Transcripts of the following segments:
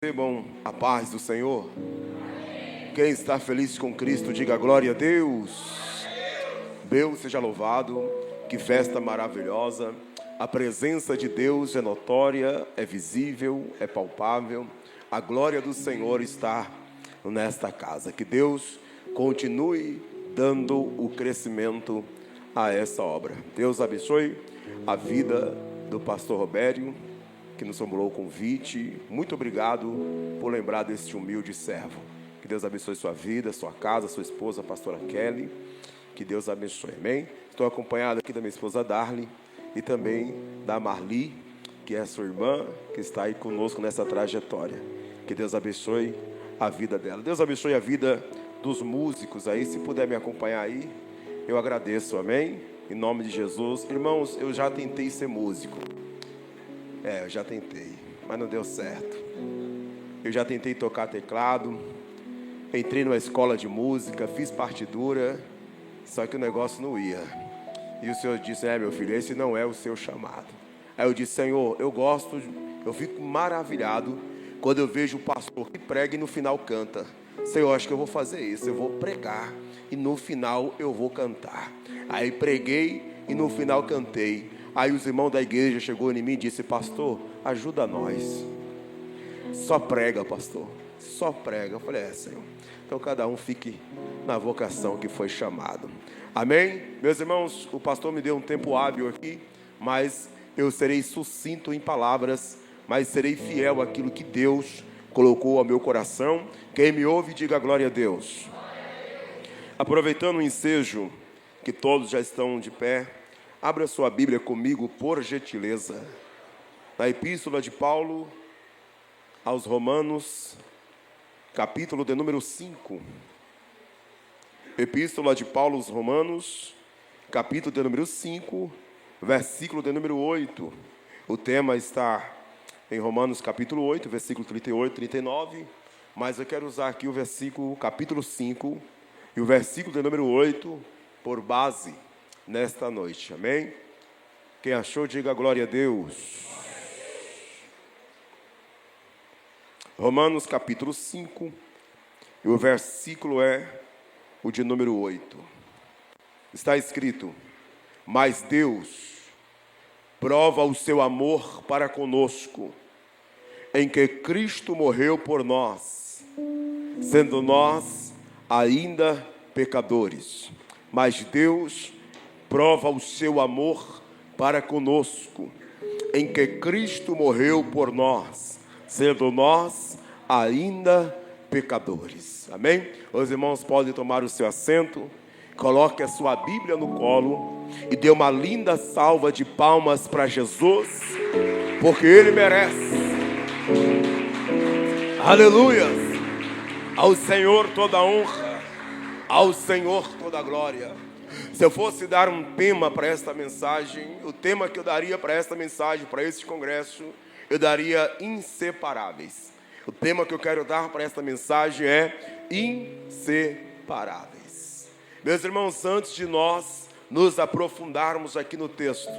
Recebam a paz do Senhor. Quem está feliz com Cristo, diga glória a Deus. Deus seja louvado. Que festa maravilhosa. A presença de Deus é notória, é visível, é palpável. A glória do Senhor está nesta casa. Que Deus continue dando o crescimento a essa obra. Deus abençoe a vida do pastor Robério, que nos formulou o convite. Muito obrigado por lembrar deste humilde servo. Que Deus abençoe sua vida, sua casa, sua esposa, a pastora Kelly. Que Deus abençoe, amém? Estou acompanhado aqui da minha esposa Darly e também da Marli, que é sua irmã, que está aí conosco nessa trajetória. Que Deus abençoe a vida dela. Deus abençoe a vida dos músicos aí. Se puder me acompanhar aí, eu agradeço, amém? Em nome de Jesus. Irmãos, eu já tentei ser músico. Eu já tentei, mas não deu certo. Eu já tentei tocar teclado, entrei numa escola de música, fiz partitura, só que o negócio não ia. E o Senhor disse: meu filho, esse não é o seu chamado. Aí eu disse: Senhor, eu fico maravilhado quando eu vejo o pastor que prega e no final canta. Senhor, acho que eu vou fazer isso, eu vou pregar e no final eu vou cantar. Aí preguei e no final cantei. Aí os irmãos da igreja chegou em mim e disse: pastor, ajuda nós. Só prega, pastor, só prega. Eu falei: Senhor. Então cada um fique na vocação que foi chamado. Amém? Meus irmãos, o pastor me deu um tempo hábil aqui, mas eu serei sucinto em palavras, mas serei fiel àquilo que Deus colocou ao meu coração. Quem me ouve, diga glória a Deus. Aproveitando o ensejo que todos já estão de pé, abra sua Bíblia comigo, por gentileza, na Epístola de Paulo aos Romanos, capítulo de número 5. Epístola de Paulo aos Romanos, capítulo de número 5, versículo de número 8. O tema está em Romanos capítulo 8, versículo 38, 39, mas eu quero usar aqui o versículo, capítulo 5, e o versículo de número 8, por base nesta noite, amém? Quem achou, diga glória a Deus. Romanos capítulo 5, e o versículo é o de número 8. Está escrito: mas Deus prova o seu amor para conosco, em que Cristo morreu por nós, sendo nós ainda pecadores. Mas Deus prova o seu amor para conosco, em que Cristo morreu por nós, sendo nós ainda pecadores. Amém? Os irmãos podem tomar o seu assento, coloque a sua Bíblia no colo e dê uma linda salva de palmas para Jesus, porque Ele merece. Aleluia! Ao Senhor toda a honra, ao Senhor toda a glória. Se eu fosse dar um tema para esta mensagem, o tema que eu daria para esta mensagem, para este congresso, eu daria inseparáveis. O tema que eu quero dar para esta mensagem é inseparáveis. Meus irmãos, antes de nós nos aprofundarmos aqui no texto,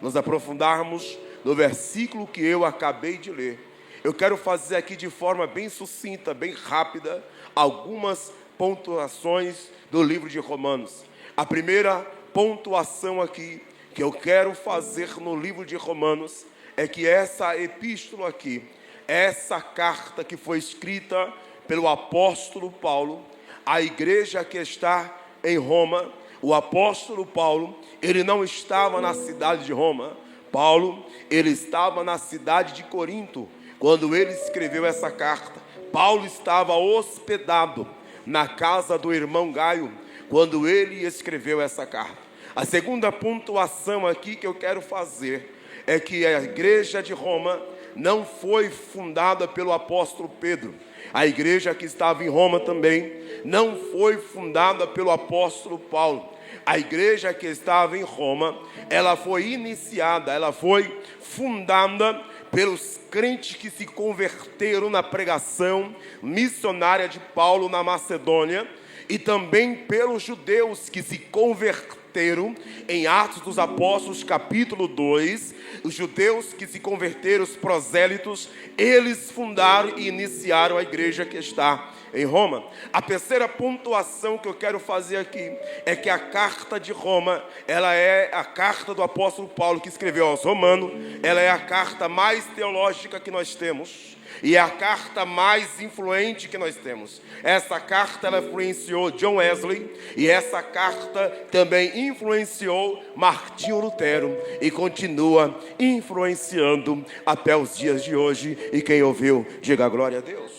nos aprofundarmos no versículo que eu acabei de ler, eu quero fazer aqui de forma bem sucinta, bem rápida, algumas pontuações do livro de Romanos. A primeira pontuação aqui que eu quero fazer no livro de Romanos é que essa epístola aqui, essa carta que foi escrita pelo apóstolo Paulo, à igreja que está em Roma. O apóstolo Paulo, ele não estava na cidade de Roma. Paulo, ele estava na cidade de Corinto, quando ele escreveu essa carta. Paulo estava hospedado na casa do irmão Gaio, quando ele escreveu essa carta. A segunda pontuação aqui que eu quero fazer é que a igreja de Roma não foi fundada pelo apóstolo Pedro. A igreja que estava em Roma também não foi fundada pelo apóstolo Paulo. A igreja que estava em Roma, ela foi iniciada, ela foi fundada pelos crentes que se converteram na pregação missionária de Paulo na Macedônia, e também pelos judeus que se converteram converteram em Atos dos Apóstolos, capítulo 2, os judeus que se converteram, os prosélitos, eles fundaram e iniciaram a igreja que está em Roma. A terceira pontuação que eu quero fazer aqui é que a carta de Roma, ela é a carta do apóstolo Paulo que escreveu aos Romanos. Ela é a carta mais teológica que nós temos e é a carta mais influente que nós temos. Essa carta, ela influenciou John Wesley, e essa carta também influenciou Martinho Lutero e continua influenciando até os dias de hoje. E quem ouviu, diga glória a Deus.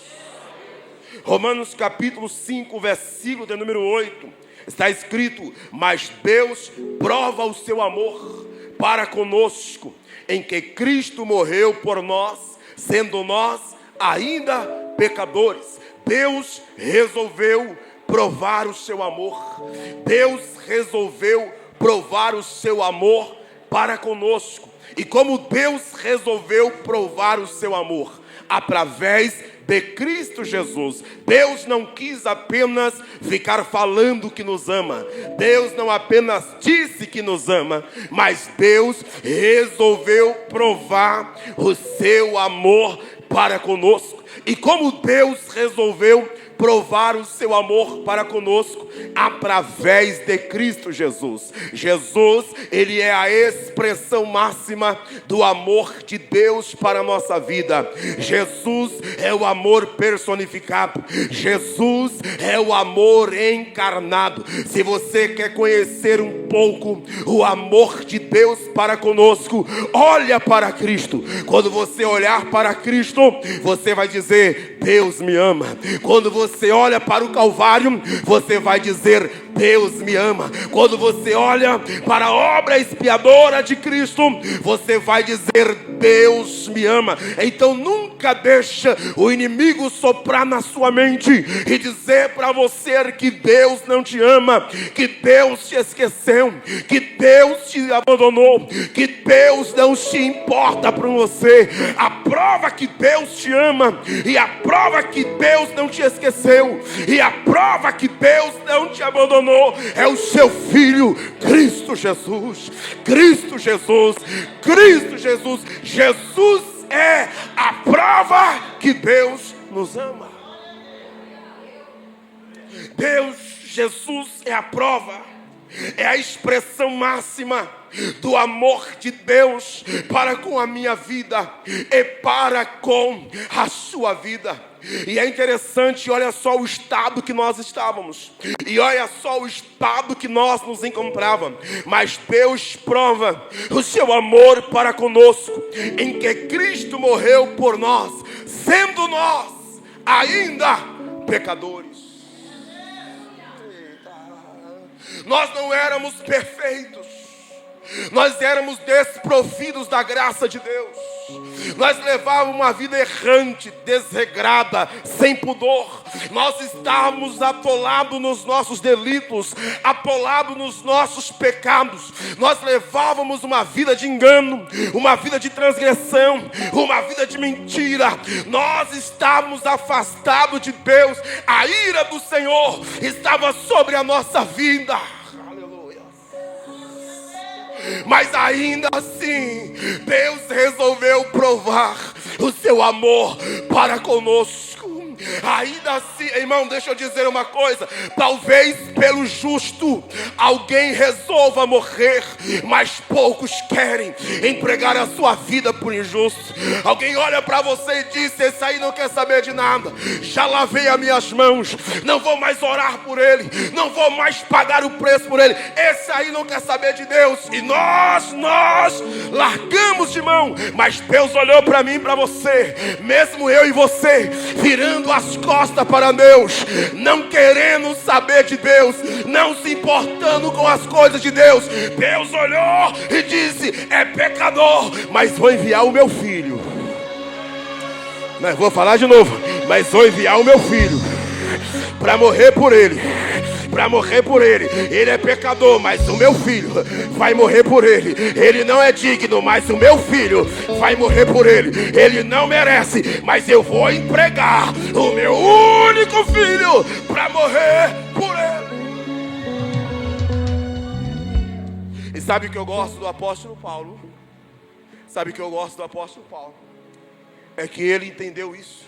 Romanos capítulo 5, versículo de número 8, está escrito: mas Deus prova o seu amor para conosco, em que Cristo morreu por nós, sendo nós ainda pecadores. Deus resolveu provar o seu amor. Deus resolveu provar o seu amor para conosco. E como Deus resolveu provar o seu amor? Através de Cristo Jesus. Deus não quis apenas ficar falando que nos ama. Deus não apenas disse que nos ama, mas Deus resolveu provar o seu amor para conosco. E como Deus resolveu provar o seu amor para conosco? Através de Cristo Jesus. Jesus, ele é a expressão máxima do amor de Deus para a nossa vida. Jesus é o amor personificado. Jesus é o amor encarnado. Se você quer conhecer um pouco o amor de Deus para conosco, olha para Cristo. Quando você olhar para Cristo, você vai dizer: Deus me ama. Quando você olha para o Calvário, você vai dizer: Deus me ama. Quando você olha para a obra expiadora de Cristo, você vai dizer: Deus me ama. Então nunca deixa o inimigo soprar na sua mente e dizer para você que Deus não te ama, que Deus te esqueceu, que Deus te abandonou, que Deus não se importa por você. A prova que Deus te ama, e a prova que Deus não te esqueceu, e a prova que Deus não te abandonou é o seu Filho Cristo Jesus. Cristo Jesus, Cristo Jesus. Jesus é a prova que Deus nos ama. Deus, Jesus é a prova, é a expressão máxima do amor de Deus para com a minha vida e para com a sua vida. E é interessante, olha só o estado que nós estávamos, e olha só o estado que nós nos encontrávamos. Mas Deus prova o seu amor para conosco, em que Cristo morreu por nós, sendo nós ainda pecadores. Nós não éramos perfeitos, nós éramos desprovidos da graça de Deus. Nós levávamos uma vida errante, desregrada, sem pudor. Nós estávamos atolados nos nossos delitos, atolados nos nossos pecados. Nós levávamos uma vida de engano, uma vida de transgressão, uma vida de mentira. Nós estávamos afastados de Deus. A ira do Senhor estava sobre a nossa vida. Mas ainda assim, Deus resolveu provar o seu amor para conosco. Ainda assim, irmão, deixa eu dizer uma coisa. Talvez pelo justo alguém resolva morrer, mas poucos querem entregar a sua vida por injusto. Alguém olha para você e diz: esse aí não quer saber de nada, já lavei as minhas mãos, não vou mais orar por ele, não vou mais pagar o preço por ele. Esse aí não quer saber de Deus. E nós largamos de mão. Mas Deus olhou para mim e para você, mesmo eu e você virando as costas para Deus, não querendo saber de Deus, não se importando com as coisas de Deus. Deus olhou e disse: é pecador, mas vou enviar o meu filho. Não, vou falar de novo. Mas vou enviar o meu filho para morrer por ele. Para morrer por ele. Ele é pecador, mas o meu filho vai morrer por ele. Ele não é digno, mas o meu filho vai morrer por ele. Ele não merece, mas eu vou entregar o meu único filho para morrer por ele. sabe o que eu gosto do apóstolo Paulo? Sabe o que eu gosto do apóstolo Paulo? É que ele entendeu isso.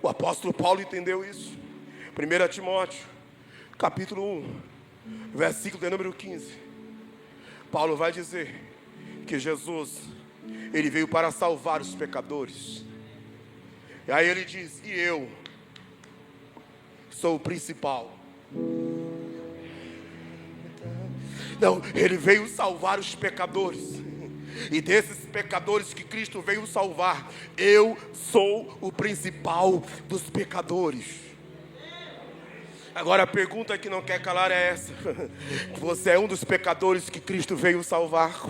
O apóstolo Paulo entendeu isso. 1 Timóteo, capítulo 1, versículo de número 15. Paulo vai dizer que Jesus, ele veio para salvar os pecadores. E aí ele diz, e eu sou o principal. Não, ele veio salvar os pecadores. E desses pecadores que Cristo veio salvar, eu sou o principal dos pecadores. Agora a pergunta que não quer calar é essa: você é um dos pecadores que Cristo veio salvar?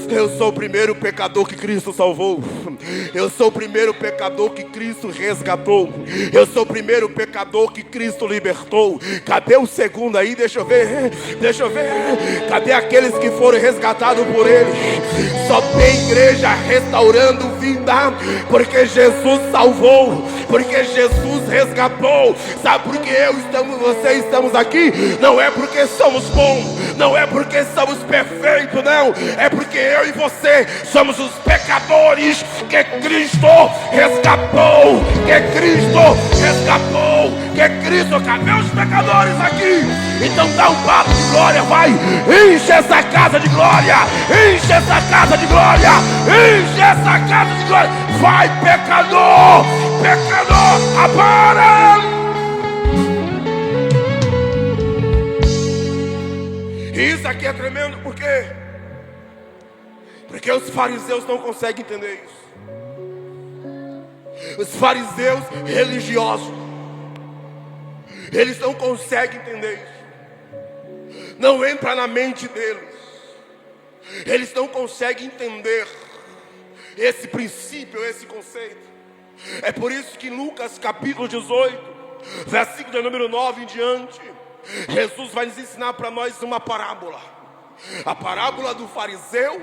Eu sou o primeiro pecador que Cristo salvou. Eu sou o primeiro pecador que Cristo resgatou. Eu sou o primeiro pecador que Cristo libertou. Cadê o segundo aí? Deixa eu ver. Cadê aqueles que foram resgatados por Ele? Só tem igreja restaurando vida, porque Jesus salvou, porque Jesus resgatou. Sabe por que você estamos aqui? Não é porque somos bons, não é porque somos perfeitos, não. É porque eu e você somos os pecadores que Cristo resgatou. Cadê os pecadores aqui? Então dá um papo de glória, vai. Enche essa casa de glória. Vai, pecador, apara. E isso aqui é tremendo, por quê? Porque os fariseus não conseguem entender isso. Os fariseus religiosos, eles não conseguem entender isso. Não entra na mente deles. Eles não conseguem entender esse princípio, esse conceito. É por isso que em Lucas capítulo 18, versículo de número 9 em diante, Jesus vai nos ensinar para nós uma parábola. A parábola do fariseu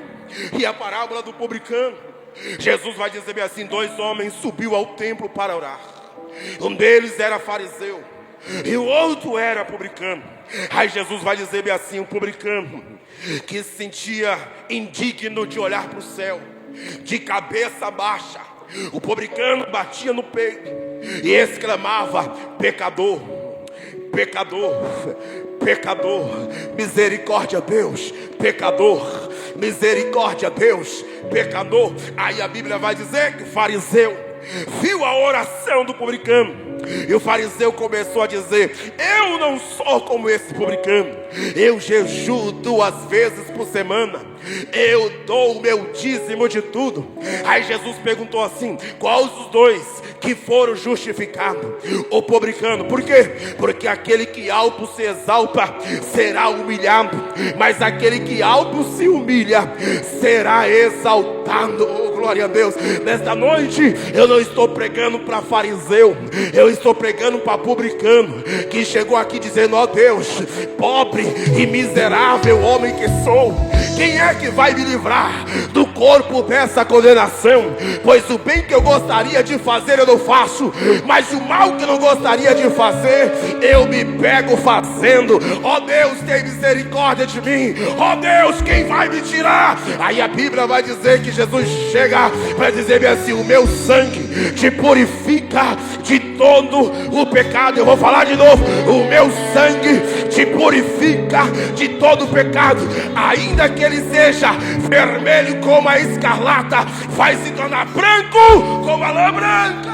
e a parábola do publicano. Jesus vai dizer bem assim: 2 homens subiu ao templo para orar. Um deles era fariseu e o outro era publicano. Aí Jesus vai dizer bem assim: um publicano que se sentia indigno de olhar para o céu, de cabeça baixa. O publicano batia no peito e exclamava: pecador, misericórdia Deus, pecador, misericórdia Deus, pecador. Aí a Bíblia vai dizer que o fariseu viu a oração do publicano e o fariseu começou a dizer: eu não sou como esse publicano, eu jejuo 2 vezes por semana, eu dou o meu dízimo de tudo. Aí Jesus perguntou assim: quais os 2 que foram justificados? O publicano. Por quê? Porque aquele que alto se exalta será humilhado, mas aquele que alto se humilha será exaltado. Oh, glória a Deus. Nesta noite eu não estou pregando para fariseu, eu estou pregando para publicano, que chegou aqui dizendo: ó Deus, pobre e miserável homem que sou, quem é que vai me livrar do corpo dessa condenação? Pois o bem que eu gostaria de fazer eu não faço, mas o mal que eu não gostaria de fazer eu me pego fazendo. Ó Deus, tem misericórdia de mim. Ó Deus, quem vai me tirar? Aí a Bíblia vai dizer que Jesus chega para dizer assim: o meu sangue te purifica de todo o pecado. Eu vou falar de novo: o meu sangue te purifica de todo o pecado. Ainda que ele seja vermelho como a escarlata, vai se tornar branco como a lã branca.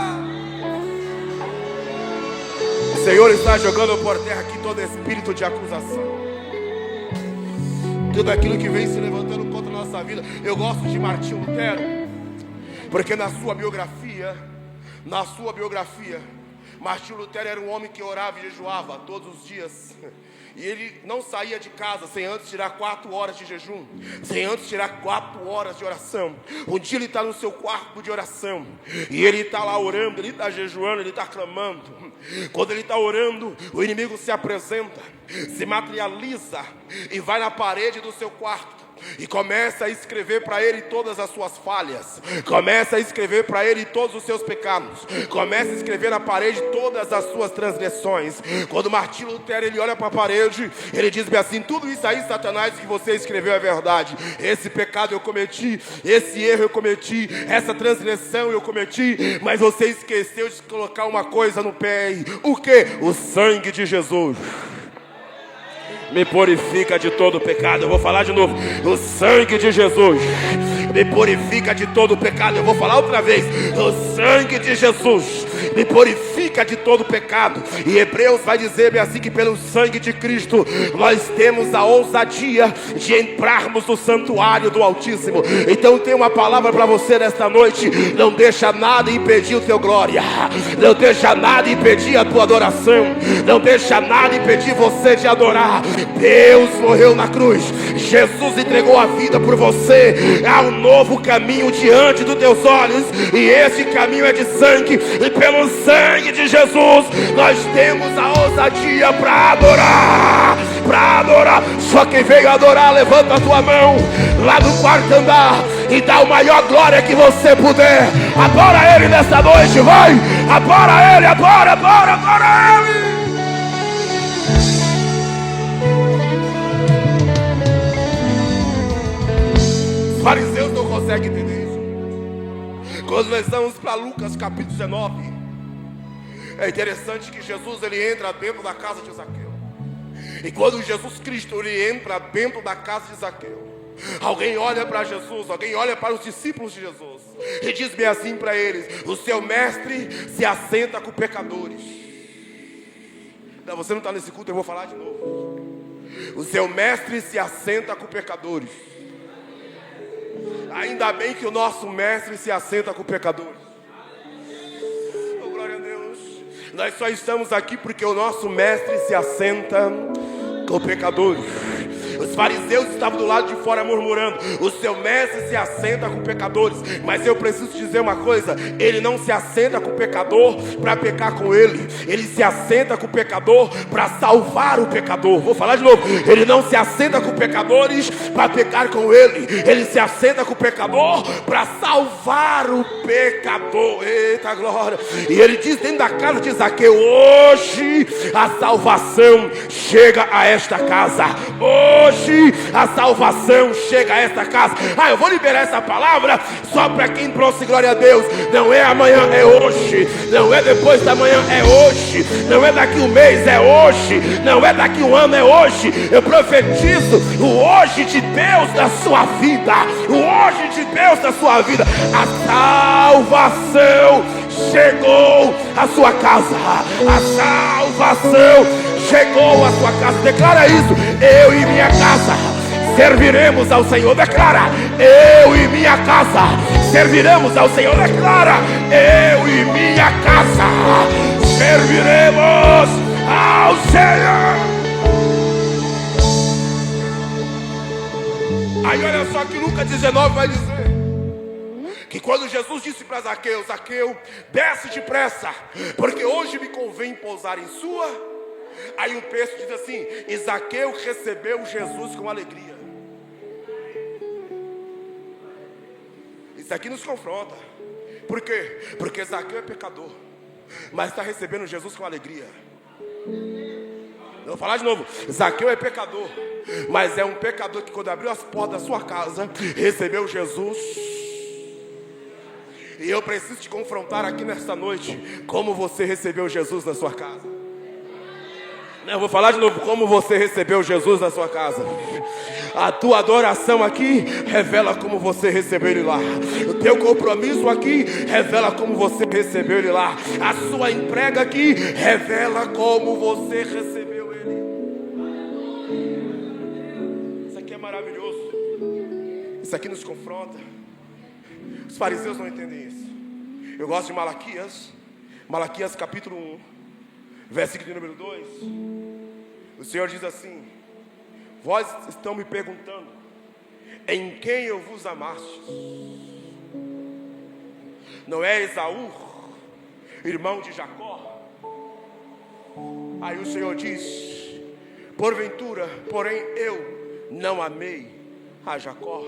O Senhor está jogando por terra aqui todo espírito de acusação, tudo aquilo que vem se levantando contra a nossa vida. Eu gosto de Martinho Lutero, porque na sua biografia, Martinho Lutero era um homem que orava e jejuava todos os dias. E ele não saía de casa sem antes tirar 4 horas de jejum, sem antes tirar 4 horas de oração. Um dia ele está no seu quarto de oração e ele está lá orando, ele está jejuando, ele está clamando. Quando ele está orando, o inimigo se apresenta, se materializa e vai na parede do seu quarto e começa a escrever para ele todas as suas falhas, começa a escrever para ele todos os seus pecados, começa a escrever na parede todas as suas transgressões. Quando Martinho Lutero ele olha para a parede, ele diz-me assim: tudo isso aí, Satanás, que você escreveu é verdade. Esse pecado eu cometi, esse erro eu cometi, essa transgressão eu cometi, mas você esqueceu de colocar uma coisa no pé. O que? O sangue de Jesus me purifica de todo pecado. Eu vou falar de novo: o sangue de Jesus me purifica de todo pecado. Eu vou falar outra vez: o sangue de Jesus me purifica de todo pecado. E Hebreus vai dizer-me assim, que pelo sangue de Cristo nós temos a ousadia de entrarmos no santuário do Altíssimo. Então tem uma palavra para você nesta noite: não deixa nada impedir o teu glória, não deixa nada impedir a tua adoração, não deixa nada impedir você de adorar. Deus morreu na cruz, Jesus entregou a vida por você. Há um novo caminho diante dos teus olhos, e esse caminho é de sangue, e pelo sangue de Jesus nós temos a ousadia para adorar, para adorar. Só quem veio adorar, levanta a tua mão lá no quarto andar e dá a maior glória que você puder. Adora Ele nessa noite, vai, adora Ele, adora Ele. Os fariseus não conseguem entender isso. Quando nós vamos para Lucas capítulo 19, é interessante que Jesus ele entra dentro da casa de Zaqueu. E quando Jesus Cristo ele entra dentro da casa de Zaqueu, alguém olha para Jesus, alguém olha para os discípulos de Jesus e diz bem assim para eles: o seu mestre se assenta com pecadores. Não, você não está nesse culto, eu vou falar de novo. O seu mestre se assenta com pecadores. Ainda bem que o nosso mestre se assenta com pecadores. Oh, glória a Deus. Nós só estamos aqui porque o nosso mestre se assenta com pecadores. Os fariseus estavam do lado de fora murmurando: o seu mestre se assenta com pecadores. Mas eu preciso dizer uma coisa: ele não se assenta com o pecador para pecar com ele, ele se assenta com o pecador para salvar o pecador. Vou falar de novo: ele não se assenta com pecadores para pecar com ele, ele se assenta com o pecador para salvar o pecador. Eita glória! E ele diz dentro da casa de Zaqueu: hoje a salvação chega a esta casa. Hoje a salvação chega a esta casa. Eu vou liberar essa palavra só para quem trouxe glória a Deus. Não é amanhã, é hoje. Não é depois da manhã, é hoje. Não é daqui um mês, é hoje. Não é daqui um ano, é hoje. Eu profetizo o hoje de Deus na sua vida. O hoje de Deus na sua vida. A salvação chegou à sua casa. A salvação chegou à sua casa. Declara isso: eu e minha casa serviremos ao Senhor. Declara: eu e minha casa serviremos ao Senhor. Declara: eu e minha casa serviremos ao Senhor. Aí olha só que Lucas 19 vai dizer que quando Jesus disse para Zaqueu: Zaqueu, desce depressa, porque hoje me convém pousar em sua. Aí o texto diz assim: e Zaqueu recebeu Jesus com alegria. Isso aqui nos confronta. Por quê? Porque Zaqueu é pecador, mas está recebendo Jesus com alegria. Eu vou falar de novo: Zaqueu é pecador, mas é um pecador que quando abriu as portas da sua casa, recebeu Jesus. E eu preciso te confrontar aqui nesta noite: como você recebeu Jesus na sua casa. Eu vou falar de novo: como você recebeu Jesus na sua casa. A tua adoração aqui revela como você recebeu Ele lá. O teu compromisso aqui revela como você recebeu Ele lá. A sua entrega aqui revela como você recebeu Ele. Isso aqui é maravilhoso. Isso aqui nos confronta. Os fariseus não entendem isso. Eu gosto de Malaquias. Malaquias capítulo 1, versículo de número 2. O Senhor diz assim: vós estão me perguntando, em quem eu vos amastes? Não é Esaú, irmão de Jacó? Aí o Senhor diz: porventura, porém eu não amei a Jacó.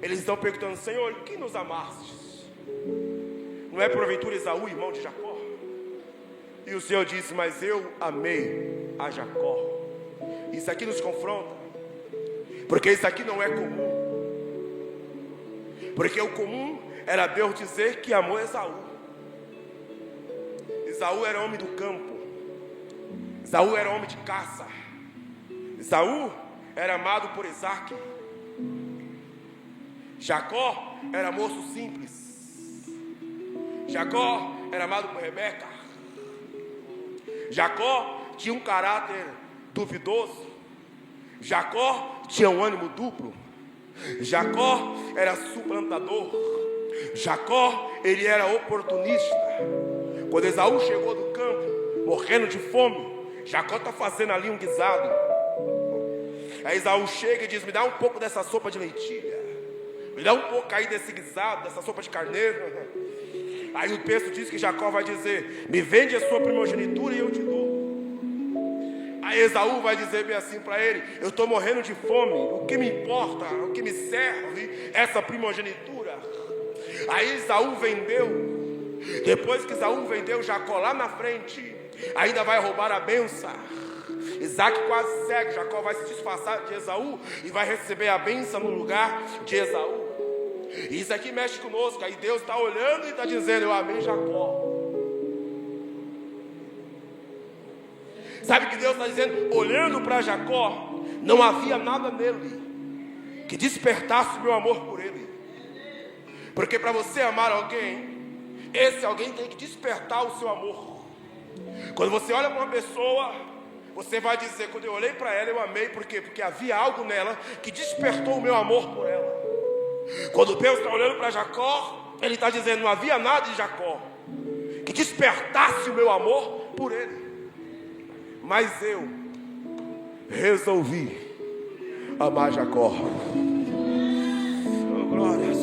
Eles estão perguntando: Senhor, quem nos amastes? Não é porventura Esaú, irmão de Jacó? E o Senhor disse: mas eu amei a Jacó. Isso aqui nos confronta, porque isso aqui não é comum. Porque o comum era Deus dizer que amou Esaú. Esaú era homem do campo. Esaú era homem de caça. Esaú era amado por Isaac. Jacó era moço simples. Jacó era amado por Rebeca. Jacó tinha um caráter duvidoso. Jacó tinha um ânimo duplo. Jacó era suplantador. Jacó, ele era oportunista. Quando Esaú chegou do campo, morrendo de fome, Jacó está fazendo ali um guisado. Aí Esaú chega e diz: me dá um pouco dessa sopa de lentilha, me dá um pouco aí desse guisado, dessa sopa de carneiro. Aí o texto diz que Jacó vai dizer: me vende a sua primogenitura e eu te dou. Aí Esaú vai dizer bem assim para ele: eu estou morrendo de fome, o que me importa, o que me serve essa primogenitura? Aí Esaú vendeu. Depois que Esaú vendeu, Jacó lá na frente ainda vai roubar a bênção. Isaac quase cego, Jacó vai se disfarçar de Esaú e vai receber a bênção no lugar de Esaú. E isso aqui mexe conosco. Aí Deus está olhando e está dizendo: eu amei Jacó. Sabe o que Deus está dizendo? Olhando para Jacó, não havia nada nele que despertasse o meu amor por ele. Porque para você amar alguém, esse alguém tem que despertar o seu amor. Quando você olha para uma pessoa, você vai dizer: quando eu olhei para ela, eu amei. Por quê? Porque havia algo nela que despertou o meu amor por ela. Quando Deus está olhando para Jacó, Ele está dizendo: não havia nada de Jacó que despertasse o meu amor por ele. Mas eu resolvi amar Jacó. Oh, glórias.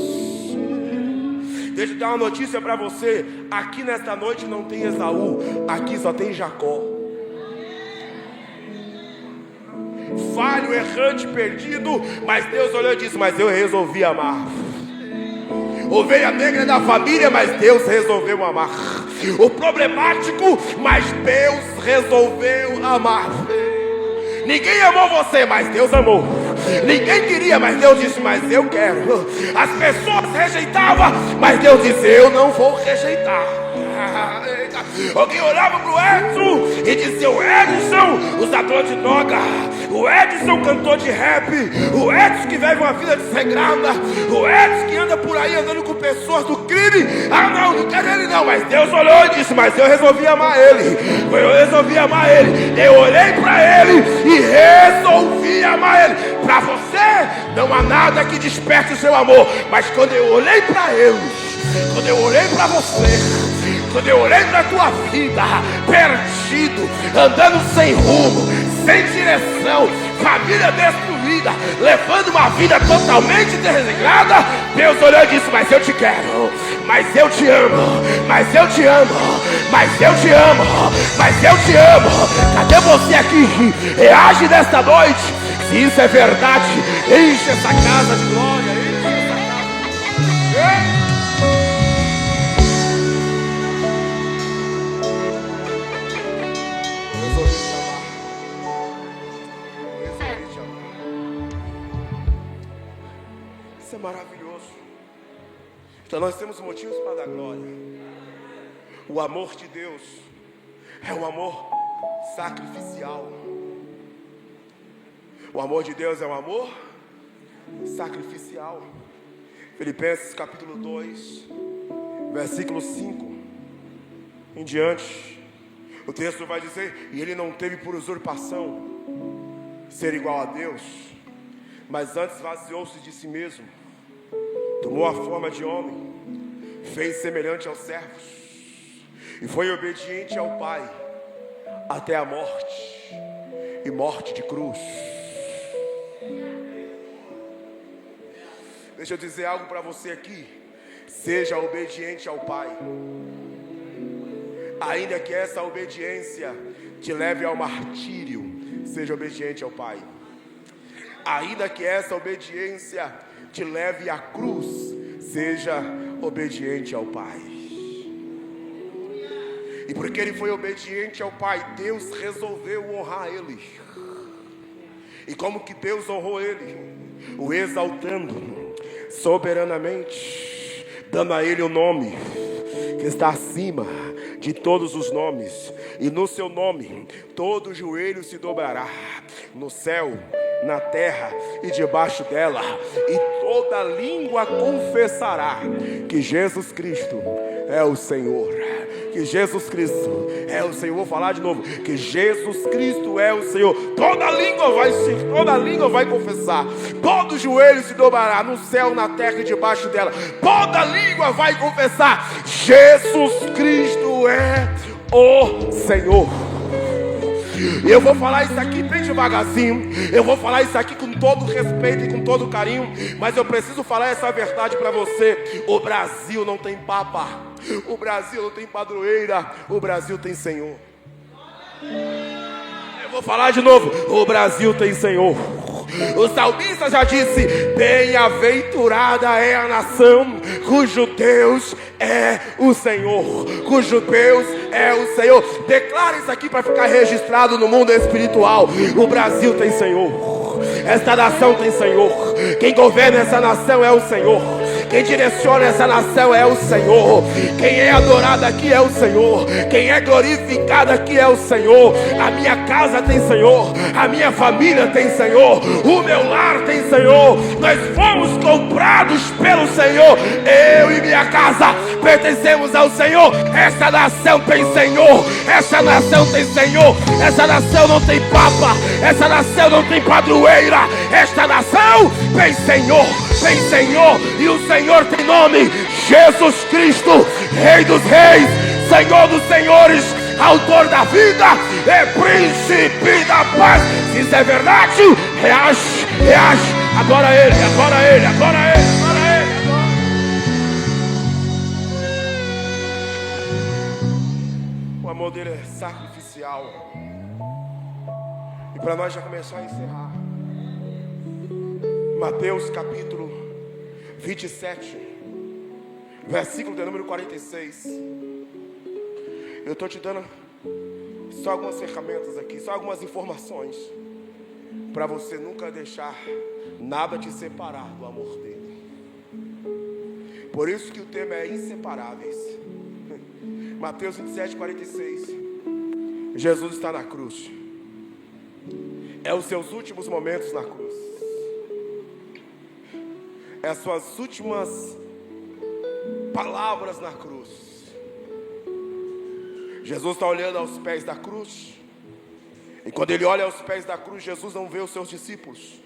Deixa eu dar uma notícia para você. Aqui nesta noite não tem Esaú, aqui só tem Jacó. Falho, errante, perdido, mas Deus olhou e disse: mas eu resolvi amar. Ovelha negra da família, mas Deus resolveu amar. O problemático, mas Deus resolveu amar. Ninguém amou você, mas Deus amou. Ninguém queria, mas Deus disse: mas eu quero. As pessoas rejeitavam, mas Deus disse: eu não vou rejeitar. Alguém olhava para o Edson e dizia: o Edson, usador de droga, o Edson, cantor de rap, o Edson que vive uma vida desregrada, o Edson que anda por aí andando com pessoas do crime. Ah, não quero ele não. Mas Deus olhou e disse: mas eu resolvi amar ele. Eu resolvi amar ele. Eu olhei para ele e resolvi amar ele. Para você não há nada que desperte o seu amor, mas quando eu olhei para eles, quando eu olhei para você, quando eu olhei para a tua vida, perdido, andando sem rumo, sem direção, família destruída, levando uma vida totalmente desregrada, Deus olhou e disse: mas eu te quero, mas eu te amo, mas eu te amo, mas eu te amo, mas eu te amo. Cadê você aqui? Reage nesta noite. Se isso é verdade, enche essa casa de glória, enche essa casa. Isso é maravilhoso. Então nós temos motivos para dar glória. O amor de Deus é um amor sacrificial. O amor de Deus é um amor sacrificial. Filipenses capítulo 2, versículo 5 em diante, o texto vai dizer: e ele não teve por usurpação ser igual a Deus, mas antes esvaziou-se de si mesmo, tomou a forma de homem, fez semelhante aos servos, e foi obediente ao Pai até a morte, e morte de cruz. Deixa eu dizer algo para você aqui: seja obediente ao Pai, ainda que essa obediência te leve ao martírio. Seja obediente ao Pai. ainda que essa obediência te leve à cruz, seja obediente ao Pai. E porque ele foi obediente ao Pai, Deus resolveu honrar ele. E como que Deus honrou ele? O exaltando soberanamente, dando a ele o nome que está acima de todos os nomes, e no seu nome todo joelho se dobrará, no céu, na terra e debaixo dela, e toda língua confessará que Jesus Cristo é o Senhor. Que Jesus Cristo é o Senhor. Vou falar de novo. Que Jesus Cristo é o Senhor. Toda língua vai confessar. Todo joelho se dobrará no céu, na terra e debaixo dela. Toda língua vai confessar: Jesus Cristo é o Senhor. E eu vou falar isso aqui bem devagarzinho. Eu vou falar isso aqui com todo respeito e com todo carinho, mas eu preciso falar essa verdade para você. O Brasil não tem papa, o Brasil não tem padroeira, o Brasil tem Senhor. Eu vou falar de novo. O Brasil tem Senhor. O salmista já disse: bem-aventurada é a nação cujo Deus é o Senhor, cujo Deus é o Senhor. Declara isso aqui para ficar registrado no mundo espiritual. O Brasil tem Senhor, esta nação tem Senhor. Quem governa essa nação é o Senhor. Quem direciona essa nação é o Senhor. Quem é adorado aqui é o Senhor. Quem é glorificado aqui é o Senhor. A minha casa tem Senhor. A minha família tem Senhor. O meu lar tem Senhor. Nós fomos comprados pelo Senhor. Eu e minha casa pertencemos ao Senhor. Essa nação tem Senhor. Essa nação tem Senhor. Essa nação não tem papa. Essa nação não tem padroeira. Esta nação tem Senhor. Tem Senhor. E o Senhor tem nome: Jesus Cristo, Rei dos Reis, Senhor dos Senhores, Autor da vida e Príncipe da paz. Se isso é verdade, reage, reage. Agora ele, agora ele, agora ele, agora ele, agora. O amor dele é sacrificial. E para nós já começar a encerrar, Mateus capítulo 27, versículo de número 46. Eu estou te dando só algumas ferramentas aqui, só algumas informações, para você nunca deixar nada te separar do amor dele. Por isso que o tema é inseparáveis. Mateus 27, 46. Jesus está na cruz. É os seus últimos momentos na cruz. É as suas últimas palavras na cruz. Jesus está olhando aos pés da cruz. E quando ele olha aos pés da cruz, Jesus não vê os seus discípulos.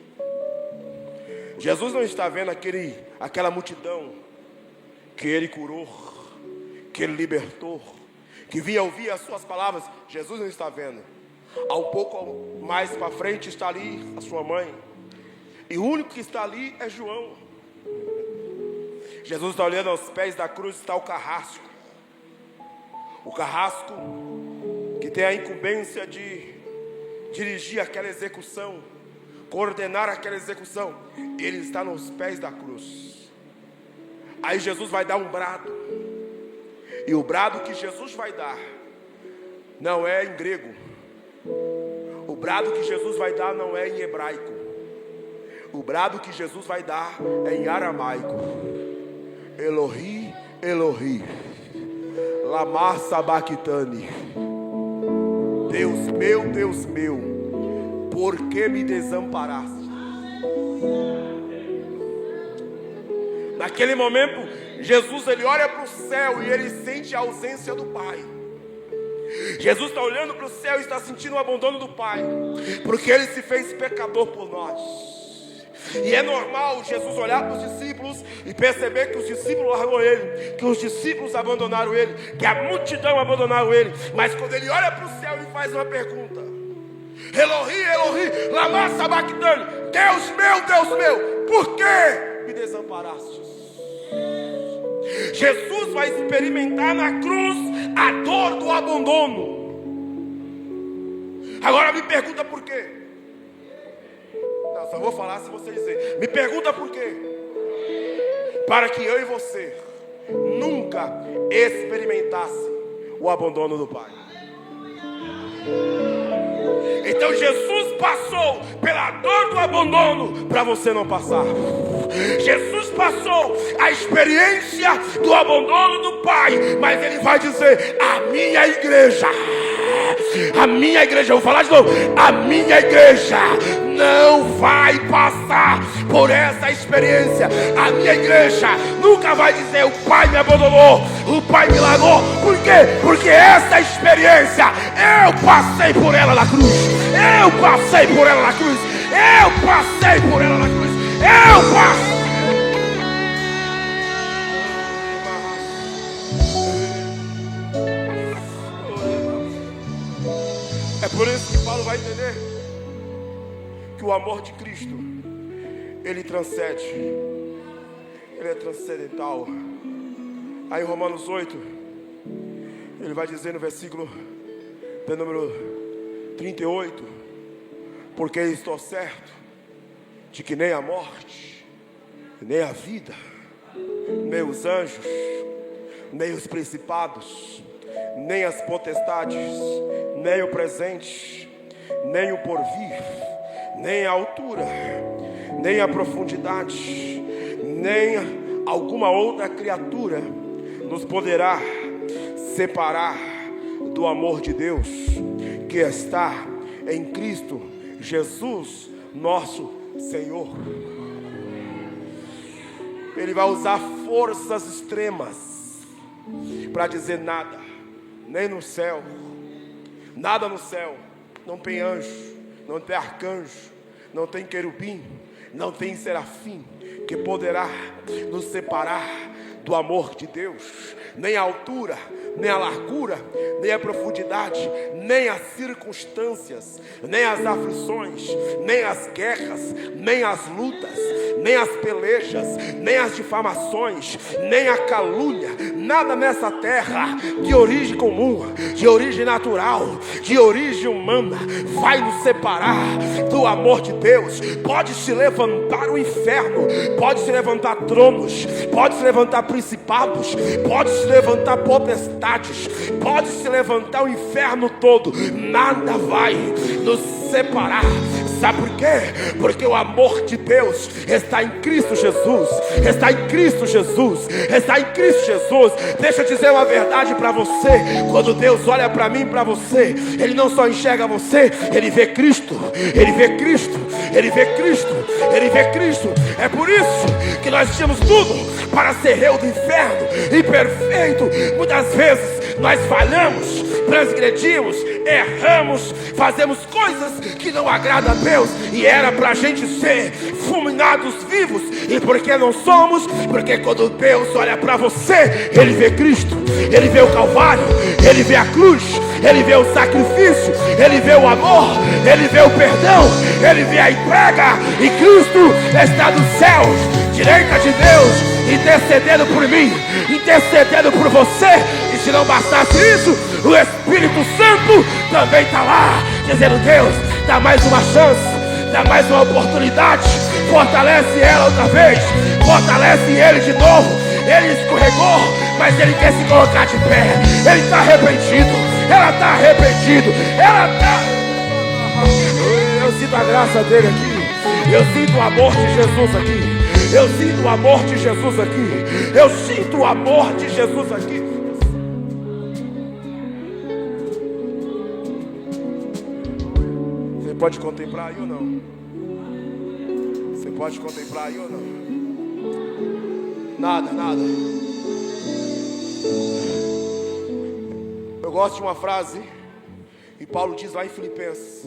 Jesus não está vendo aquela multidão que ele curou, que ele libertou, que vinha ouvir as suas palavras. Jesus não está vendo. Ao pouco mais para frente está ali a sua mãe. E o único que está ali é João. Jesus está olhando aos pés da cruz, está o carrasco. O carrasco que tem a incumbência de dirigir aquela execução, coordenar aquela execução. Ele está nos pés da cruz. Aí Jesus vai dar um brado. E o brado que Jesus vai dar não é em grego. O brado que Jesus vai dar não é em hebraico. O brado que Jesus vai dar é em aramaico. Elohi, Elohi, lama sabachthani. Deus meu, por que me desamparaste? Naquele momento, Jesus ele olha para o céu e ele sente a ausência do Pai. Jesus está olhando para o céu e está sentindo o abandono do Pai, porque ele se fez pecador por nós. E é normal Jesus olhar para os discípulos e perceber que os discípulos largou ele, que os discípulos abandonaram ele, que a multidão abandonaram ele. Mas quando ele olha para o céu, ele faz uma pergunta: Elohi, Elohi, lama sabachthani. Deus meu, por que me desamparaste? Jesus vai experimentar na cruz a dor do abandono. Agora me pergunta por quê? Na Eu só vou falar se você dizer. Me pergunta por quê? Para que eu e você nunca experimentasse o abandono do Pai. Então Jesus passou pela dor do abandono para você não passar. Jesus passou a experiência do abandono do Pai, mas Ele vai dizer: a minha igreja, eu vou falar de novo, a minha igreja não vai passar por essa experiência. A minha igreja nunca vai dizer: o Pai me abandonou, o Pai me largou. Por quê? Porque essa experiência eu passei por ela na cruz. Eu passei por ela na cruz. Eu passei por ela na cruz. Eu passei. É por isso que Paulo vai entender que o amor de Cristo, ele transcende, ele é transcendental. Aí em Romanos 8, ele vai dizer no versículo de número 38: porque estou certo de que nem a morte, nem a vida, nem os anjos, nem os principados, nem as potestades, nem o presente, nem o porvir, nem a altura, nem a profundidade, nem alguma outra criatura nos poderá separar do amor de Deus que está em Cristo Jesus, nosso Senhor. Ele vai usar forças extremas para dizer nada, nem no céu, nada no céu, não tem anjo, não tem arcanjo, não tem querubim, não tem serafim que poderá nos separar do amor de Deus. Nem a altura, nem a largura, nem a profundidade, nem as circunstâncias, nem as aflições, nem as guerras, nem as lutas, nem as pelejas, nem as difamações, nem a calúnia, nada nessa terra de origem comum, de origem natural, de origem humana, vai nos separar do amor de Deus. Pode se levantar o inferno, pode se levantar tronos, pode se levantar principados, pode se levantar potestades, pode se levantar o inferno todo, nada vai nos separar. Sabe por quê? Porque o amor de Deus está em Cristo Jesus. Está em Cristo Jesus. Está em Cristo Jesus. Deixa eu dizer uma verdade para você. Quando Deus olha para mim e para você, Ele não só enxerga você, Ele vê Cristo. Ele vê Cristo. Ele vê Cristo. Ele vê Cristo. É por isso que nós tínhamos tudo para ser réu do inferno, imperfeito. Muitas vezes nós falhamos, transgredimos, erramos, fazemos coisas que não agradam a Deus, e era para a gente ser fulminados vivos. E por que não somos? Porque quando Deus olha para você, Ele vê Cristo, Ele vê o Calvário, Ele vê a cruz, Ele vê o sacrifício, Ele vê o amor, Ele vê o perdão, Ele vê a entrega. E Cristo está nos céus, direita de Deus, intercedendo por mim, intercedendo por você. E se não bastasse isso, o Espírito Santo também está lá, dizendo: Deus, dá mais uma chance, dá mais uma oportunidade, fortalece ela outra vez, fortalece ele de novo. Ele escorregou, mas ele quer se colocar de pé. Ele está arrependido, ela está arrependido, ela está... Eu sinto a graça dele aqui, eu sinto o amor de Jesus aqui. Eu sinto o amor de Jesus aqui. Eu sinto o amor de Jesus aqui. Você pode contemplar aí ou não? Você pode contemplar aí ou não? Nada, nada. Eu gosto de uma frase, e Paulo diz lá em Filipenses.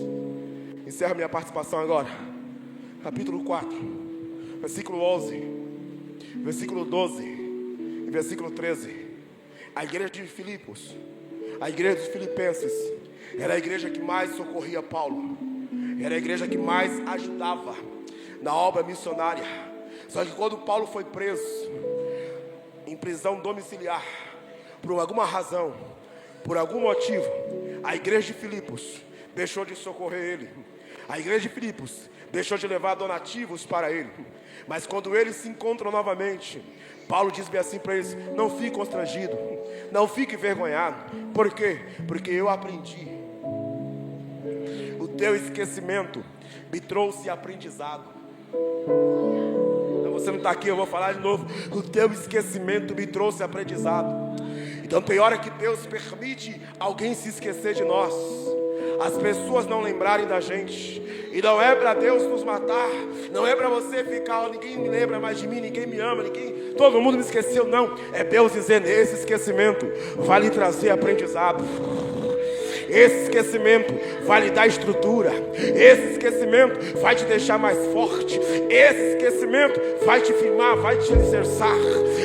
Encerro minha participação agora. Capítulo 4. Versículo 11, versículo 12 e versículo 13. A igreja de Filipos, a igreja dos filipenses, era a igreja que mais socorria Paulo. Era a igreja que mais ajudava na obra missionária. Só que quando Paulo foi preso, em prisão domiciliar, por alguma razão, por algum motivo, a igreja de Filipos deixou de socorrer ele. A igreja de Filipos deixou de levar donativos para ele. Mas quando eles se encontram novamente, Paulo diz bem assim para eles: não fique constrangido, não fique envergonhado. Por quê? Porque eu aprendi. O teu esquecimento me trouxe aprendizado. Então você não está aqui, eu vou falar de novo. O teu esquecimento me trouxe aprendizado. Então tem hora que Deus permite alguém se esquecer de nós, as pessoas não lembrarem da gente. E não é para Deus nos matar, não é para você ficar, ninguém me lembra mais de mim, ninguém me ama, todo mundo me esqueceu. Não, é Deus dizendo: esse esquecimento vai lhe trazer aprendizado. Esse esquecimento vai lhe dar estrutura. Esse esquecimento vai te deixar mais forte. Esse esquecimento vai te firmar, vai te alicerçar.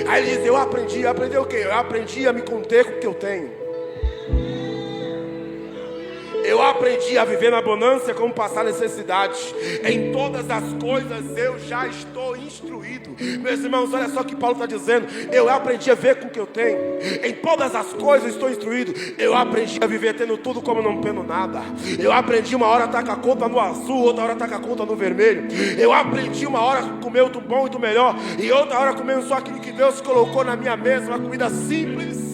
Aí ele diz: eu aprendi o quê? Eu aprendi a me conter com o que eu tenho. Eu aprendi a viver na bonança como passar necessidade. Em todas as coisas eu já estou instruído. Meus irmãos, olha só o que Paulo está dizendo. Eu aprendi a ver com o que eu tenho. Em todas as coisas estou instruído. Eu aprendi a viver tendo tudo como não tendo nada. Eu aprendi uma hora a estar com a conta no azul, outra hora a estar com a conta no vermelho. Eu aprendi uma hora a comer do bom e do melhor, e outra hora comendo só aquilo que Deus colocou na minha mesa, uma comida simples.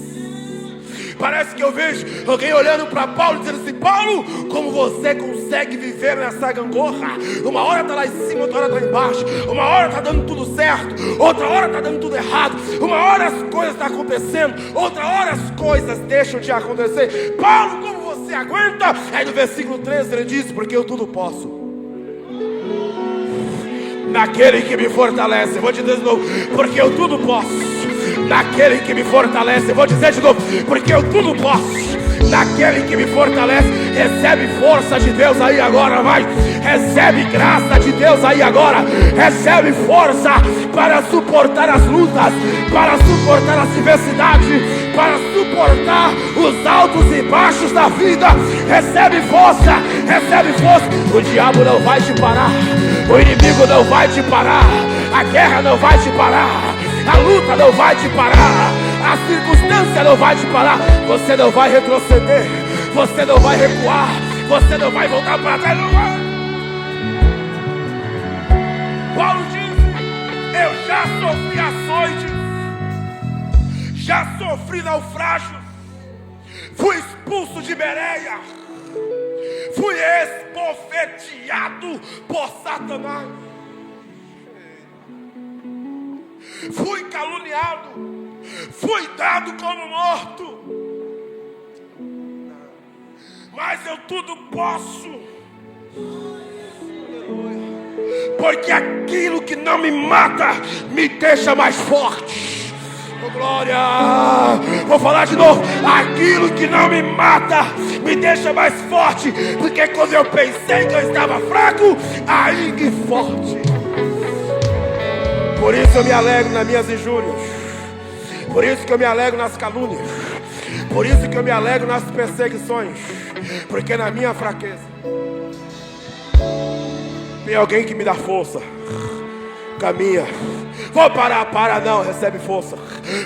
Parece que eu vejo alguém olhando para Paulo dizendo assim: Paulo, como você consegue viver nessa gangorra? Uma hora está lá em cima, outra hora está embaixo. Uma hora está dando tudo certo, outra hora está dando tudo errado. Uma hora as coisas estão acontecendo, outra hora as coisas deixam de acontecer. Paulo, como você aguenta? Aí no versículo 13 ele diz: porque eu tudo posso naquele que me fortalece. Vou dizer de novo: porque eu tudo posso naquele que me fortalece. Vou dizer de novo: porque eu tudo posso naquele que me fortalece. Recebe força de Deus aí agora, vai. Recebe graça de Deus aí agora. Recebe força para suportar as lutas, para suportar as diversidades, para suportar os altos e baixos da vida. Recebe força, recebe força. O diabo não vai te parar, o inimigo não vai te parar, a guerra não vai te parar, a luta não vai te parar, a circunstância não vai te parar. Você não vai retroceder, você não vai recuar, você não vai voltar para trás. Não vai. Paulo diz: eu já sofri açoites, já sofri naufrágios, fui expulso de Bereia, fui esbofeteado por Satanás, fui caluniado, fui dado como morto, mas eu tudo posso, porque aquilo que não me mata me deixa mais forte. Oh, glória! Vou falar de novo: aquilo que não me mata me deixa mais forte, porque quando eu pensei que eu estava fraco, aí que forte. Por isso eu me alegro nas minhas injúrias, por isso que eu me alegro nas calúnias, por isso que eu me alegro nas perseguições, porque na minha fraqueza tem alguém que me dá força. Caminha. Vou parar, para não, recebe força.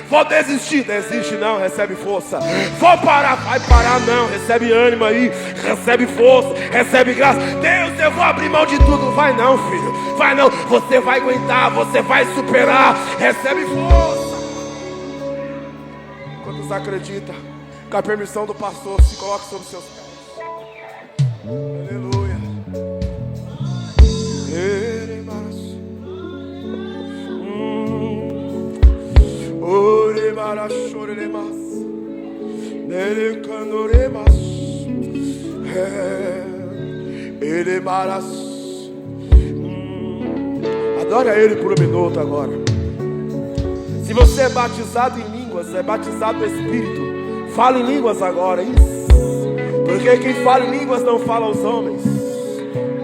Vou desistir, desiste não, recebe força. Vou parar, vai parar não, recebe ânimo aí, recebe força, recebe graça. Deus, eu vou abrir mão de tudo. Vai não, filho, vai não. Você vai aguentar, você vai superar. Recebe força. Quantos acreditam? Com a permissão do pastor, se coloque sobre seus pés. Aleluia. Adore a Ele por um minuto agora. Se você é batizado em línguas, é batizado no Espírito, fala em línguas agora. Isso. Porque quem fala em línguas não fala aos homens.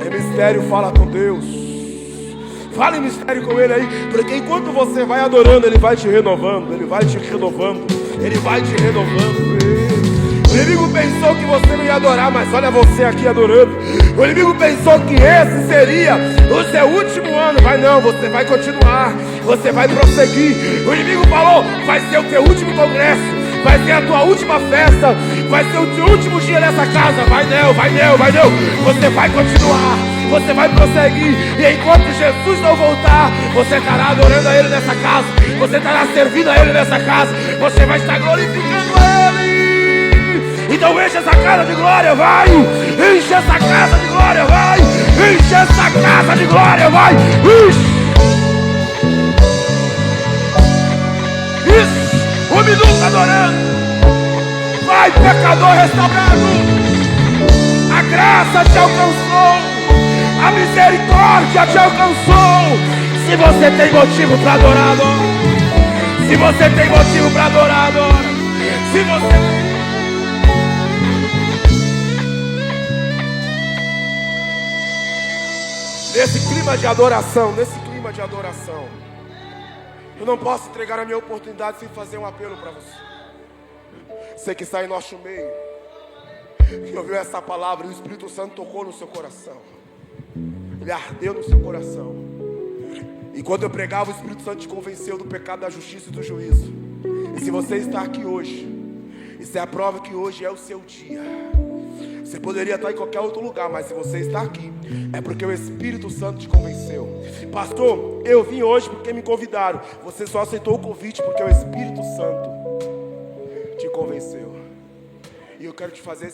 É mistério, fala com Deus. Fala em mistério com Ele aí. Porque enquanto você vai adorando, Ele vai te renovando. Ele vai te renovando. Ele vai te renovando. O inimigo pensou que você não ia adorar, mas olha você aqui adorando. O inimigo pensou que esse seria o seu último ano. Vai não, você vai continuar. Você vai prosseguir. O inimigo falou: vai ser o teu último congresso, vai ser a tua última festa, vai ser o teu último dia nessa casa. Vai não, vai não, vai não. Você vai continuar. você vai prosseguir. E enquanto Jesus não voltar, você estará adorando a Ele nessa casa, você estará servindo a Ele nessa casa, você vai estar glorificando a Ele. Então enche essa casa de glória, vai! Enche essa casa de glória, vai! Enche essa casa de glória, vai! Enche! Isso! 1 minuto adorando! Vai, pecador restaurado! A graça te alcançou, a misericórdia te alcançou. Se você tem motivo para adorar, adora. Se você tem motivo para adorar, adora. Se você nesse clima de adoração, eu não posso entregar a minha oportunidade sem fazer um apelo para você. Você que está em nosso meio, que ouviu essa palavra e o Espírito Santo tocou no seu coração, ele ardeu no seu coração. Enquanto eu pregava, o Espírito Santo te convenceu do pecado, da justiça e do juízo. E se você está aqui hoje, isso é a prova que hoje é o seu dia. Você poderia estar em qualquer outro lugar, mas se você está aqui, é porque o Espírito Santo te convenceu. Pastor, eu vim hoje porque me convidaram. Você só aceitou o convite porque o Espírito Santo te convenceu. E eu quero te fazer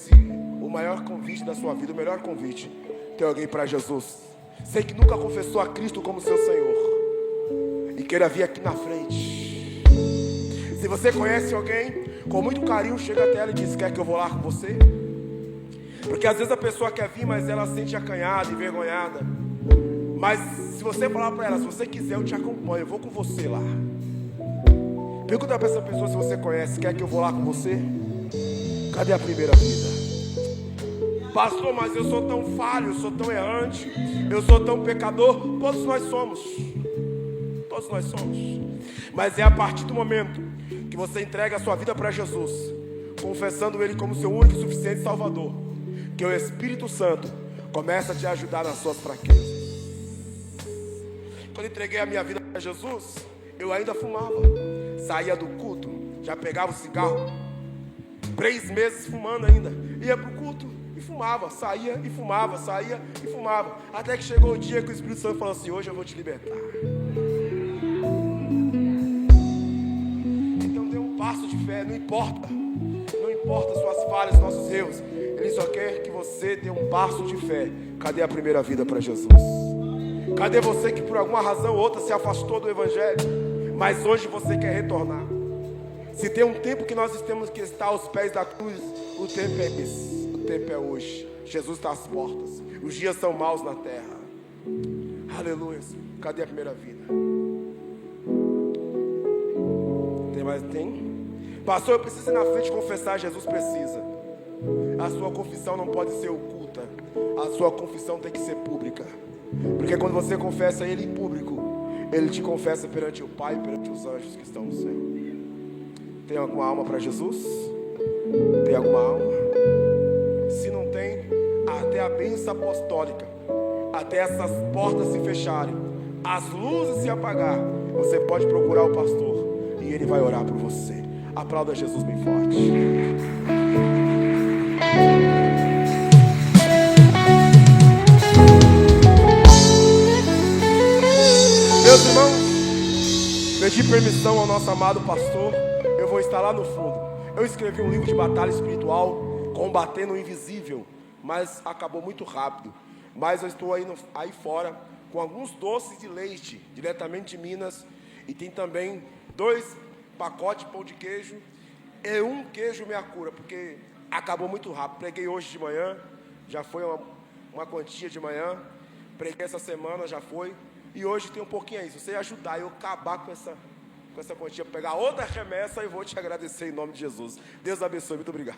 o maior convite da sua vida, o melhor convite. Tem alguém para Jesus. Sei que nunca confessou a Cristo como seu Senhor e queira vir aqui na frente. Se você conhece alguém, com muito carinho, chega até ela e diz: quer que eu vou lá com você? Porque às vezes a pessoa quer vir, mas ela se sente acanhada, envergonhada. Mas se você falar para ela: se você quiser eu te acompanho, eu vou com você lá. Pergunta para essa pessoa se você conhece: quer que eu vou lá com você? Cadê a primeira vida? Pastor, mas eu sou tão falho, eu sou tão errante, eu sou tão pecador. Todos nós somos. Todos nós somos. Mas é a partir do momento que você entrega a sua vida para Jesus, confessando Ele como seu único e suficiente Salvador, que o Espírito Santo começa a te ajudar nas suas fraquezas. Quando entreguei a minha vida para Jesus, eu ainda fumava. Saía do culto, já pegava o cigarro, 3 meses fumando ainda. Ia para o culto e fumava, saía e fumava, saía e fumava. Até que chegou o dia que o Espírito Santo falou assim: hoje eu vou te libertar. Então dê um passo de fé, não importa suas falhas, nossos erros. Ele só quer que você dê um passo de fé. Cadê a primeira vida para Jesus? Cadê você que por alguma razão ou outra se afastou do Evangelho, mas hoje você quer retornar? Se tem um tempo que nós temos que estar aos pés da cruz, o tempo é esse. O tempo é hoje. Jesus está às portas. Os dias são maus na terra. Aleluia. Cadê a primeira vida? Tem mais? Tem? Pastor, eu preciso ir na frente confessar. Jesus precisa. A sua confissão não pode ser oculta. A sua confissão tem que ser pública. Porque quando você confessa Ele em público, Ele te confessa perante o Pai e perante os anjos que estão no céu. Tem alguma alma para Jesus? Tem alguma alma? Se não tem, até a bênção apostólica, até essas portas se fecharem, as luzes se apagar, você pode procurar o pastor e ele vai orar por você. Aplauda Jesus bem forte. Meus irmãos, pedi permissão ao nosso amado pastor. Eu vou estar lá no fundo. Eu escrevi um livro de batalha espiritual, Combatendo o Invisível, mas acabou muito rápido. Mas eu estou aí fora com alguns doces de leite, diretamente de Minas. E tem também 2 pacotes de pão de queijo e 1 queijo meia cura, porque acabou muito rápido. Preguei hoje de manhã, já foi uma quantia de manhã. Preguei essa semana, já foi. E hoje tem um pouquinho aí. Se você ajudar eu acabar com essa quantia, pegar outra remessa, eu vou te agradecer em nome de Jesus. Deus abençoe, muito obrigado.